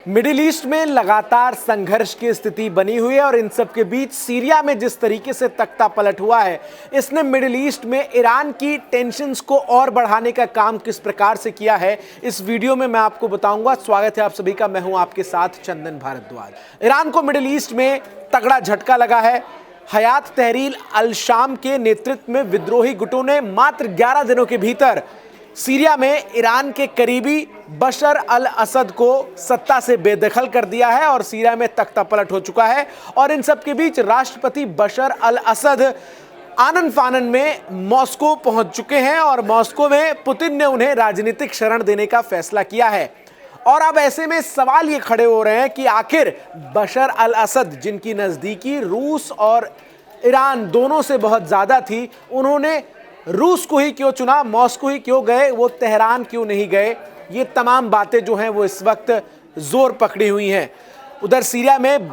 Middle east में लगातार संघर्ष की स्थिति बनी हुई है और इन सब के बीच सीरिया में जिस तरीके से तख्ता पलट हुआ है, इसने मिडिल ईस्ट में ईरान की टेंशन्स को और बढ़ाने का काम किस प्रकार से किया है, इस वीडियो में मैं आपको बताऊंगा। स्वागत है आप सभी का, मैं हूं आपके साथ चंदन भारद्वाज। ईरान को मिडिल ईस्ट में तगड़ा झटका लगा है। हयात तहरीर अल शाम के नेतृत्व में विद्रोही गुटों ने मात्र 11 दिनों के भीतर सीरिया में ईरान के करीबी बशर अल असद को सत्ता से बेदखल कर दिया है और सीरिया में तख्ता पलट हो चुका है। और इन सब के बीच राष्ट्रपति बशर अल असद आनन फानन में मॉस्को पहुंच चुके हैं और मॉस्को में पुतिन ने उन्हें राजनीतिक शरण देने का फैसला किया है। और अब ऐसे में सवाल ये खड़े हो रहे हैं कि आखिर बशर अल असद, जिनकी नज़दीकी रूस और ईरान दोनों से बहुत ज़्यादा थी, उन्होंने रूस को ही क्यों चुना, मॉस्को ही क्यों गए, वो तेहरान क्यों नहीं गए? ये तमाम बातें जो हैं वो इस वक्त जोर पकड़ी हुई हैं। उधर सीरिया में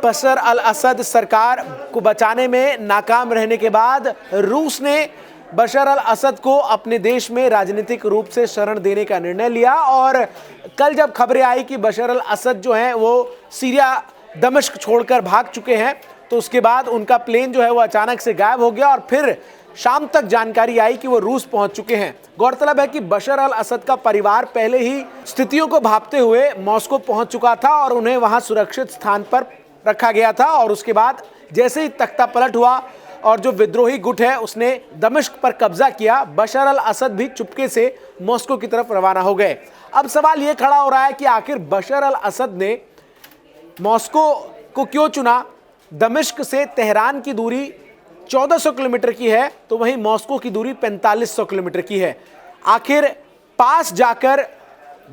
बशर अल असद सरकार को बचाने में नाकाम रहने के बाद रूस ने बशर अल असद को अपने देश में राजनीतिक रूप से शरण देने का निर्णय लिया। और कल जब खबरें आई कि बशर अल असद जो हैं वो सीरिया दमिश्क छोड़कर भाग चुके हैं, तो उसके बाद उनका प्लेन जो है वो अचानक से गायब हो गया और फिर शाम तक जानकारी आई कि वो रूस पहुंच चुके हैं। गौरतलब है कि बशर अल असद का परिवार पहले ही स्थितियों को भांपते हुए मॉस्को पहुंच चुका था और उन्हें वहां सुरक्षित स्थान पर रखा गया था। और उसके बाद जैसे ही तख्ता पलट हुआ और जो विद्रोही गुट है उसने दमिश्क पर कब्जा किया, बशर अल असद भी चुपके से मॉस्को की तरफ रवाना हो गए। अब सवाल ये खड़ा हो रहा है कि आखिर बशर अल असद ने मॉस्को को क्यों चुना? दमिश्क से तेहरान की दूरी 1400 किलोमीटर की है, तो वहीं मॉस्को की दूरी 4500 किलोमीटर की है। आखिर पास जाकर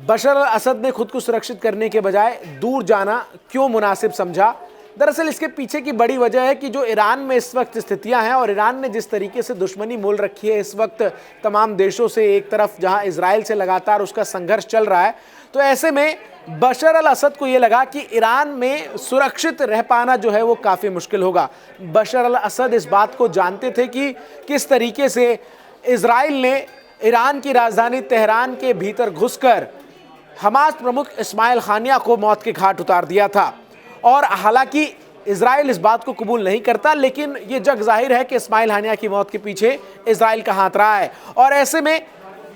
बशर अल असद ने खुद को सुरक्षित करने के बजाय दूर जाना क्यों मुनासिब समझा? दरअसल इसके पीछे की बड़ी वजह है कि जो ईरान में इस वक्त स्थितियां हैं और ईरान ने जिस तरीके से दुश्मनी मोल रखी है इस वक्त तमाम देशों से, एक तरफ जहां इजराइल से लगातार उसका संघर्ष चल रहा है, तो ऐसे में बशर अल असद को ये लगा कि ईरान में सुरक्षित रह पाना जो है वो काफ़ी मुश्किल होगा। बशर अल असद इस बात को जानते थे कि किस तरीके से इजराइल ने ईरान की राजधानी तेहरान के भीतर घुसकर हमास प्रमुख इस्माइल खानिया को मौत के घाट उतार दिया था। और हालांकि इजराइल इस बात को कबूल नहीं करता, लेकिन ये जग जाहिर है कि इस्माइल हानिया की मौत के पीछे इजराइल का हाथ रहा है। और ऐसे में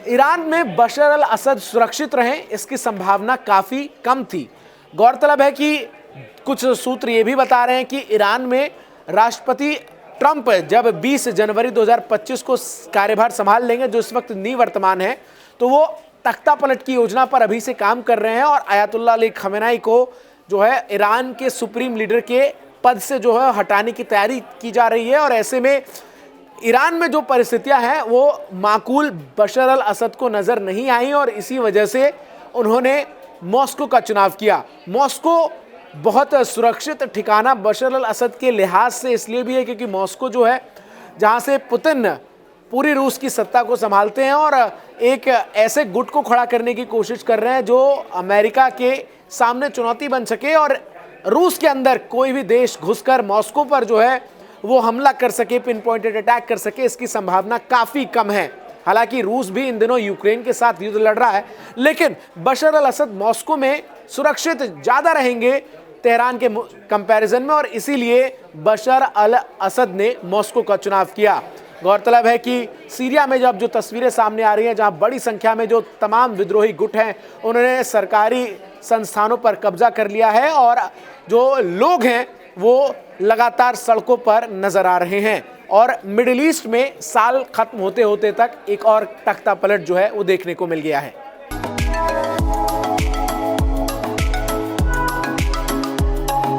ईरान में बशर अल असद सुरक्षित रहें, इसकी संभावना काफ़ी कम थी। गौरतलब है कि कुछ सूत्र ये भी बता रहे हैं कि ईरान में राष्ट्रपति ट्रंप जब 20 जनवरी 2025 को कार्यभार संभाल लेंगे, जो इस वक्त निवर्तमान है, तो वो तख्ता पलट की योजना पर अभी से काम कर रहे हैं और आयतुल्लाह अली खमेनाई को जो है ईरान के सुप्रीम लीडर के पद से जो है हटाने की तैयारी की जा रही है। और ऐसे में ईरान में जो परिस्थितियां हैं वो माकूल बशर अल असद को नज़र नहीं आई और इसी वजह से उन्होंने मॉस्को का चुनाव किया। मॉस्को बहुत सुरक्षित ठिकाना बशर अल असद के लिहाज से इसलिए भी है क्योंकि मॉस्को जो है जहां से पुतिन पूरी रूस की सत्ता को संभालते हैं और एक ऐसे गुट को खड़ा करने की कोशिश कर रहे हैं जो अमेरिका के सामने चुनौती बन सके और रूस के अंदर कोई भी देश घुसकर मॉस्को पर जो है वो हमला कर सके, पिन पॉइंटेड अटैक कर सके, इसकी संभावना काफ़ी कम है। हालांकि रूस भी इन दिनों यूक्रेन के साथ युद्ध लड़ रहा है, लेकिन बशर अल असद मॉस्को में सुरक्षित ज़्यादा रहेंगे तेहरान के कंपैरिजन में और इसीलिए बशर अल असद ने मॉस्को का चुनाव किया। गौरतलब है कि सीरिया में जब जो तस्वीरें सामने आ रही हैं, जहां बड़ी संख्या में जो तमाम विद्रोही गुट हैं उन्होंने सरकारी संस्थानों पर कब्जा कर लिया है और जो लोग हैं वो लगातार सड़कों पर नजर आ रहे हैं। और मिडिल ईस्ट में साल खत्म होते होते तक एक और तख्ता पलट जो है वो देखने को मिल गया है।